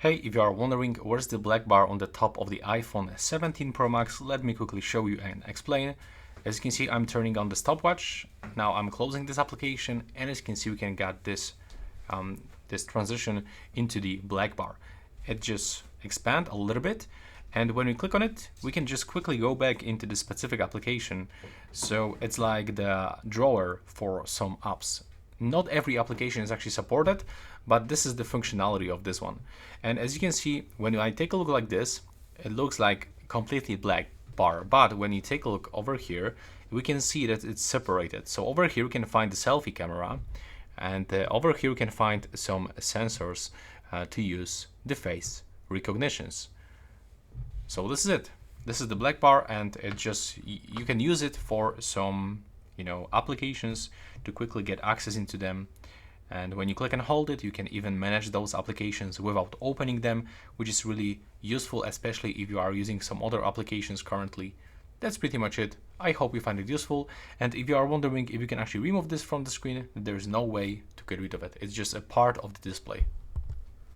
Hey, if you are wondering where's the black bar on the top of the iPhone 17 Pro Max, let me quickly show you and explain. As you can see, I'm turning on the stopwatch. Now I'm closing this application, and as you can see, we can get this this transition into the black bar. It just expands a little bit, and when we click on it, we can just quickly go back into the specific application. So it's like the drawer for some apps. Not every application is actually supported, but this is the functionality of this one. And as you can see, when I take a look like this, it looks like completely black bar. But when you take a look over here, we can see that it's separated. So over here we can find the selfie camera, and over here we can find some sensors to use the face recognitions. So this is it. This is the black bar, and it just, you can use it for some applications to quickly get access into them. And when you click and hold it, you can even manage those applications without opening them, which is really useful, especially if you are using some other applications currently. That's pretty much it. I hope you find it useful, and if you are wondering if you can actually remove this from the screen, there's no way to get rid of it. It's just a part of the display.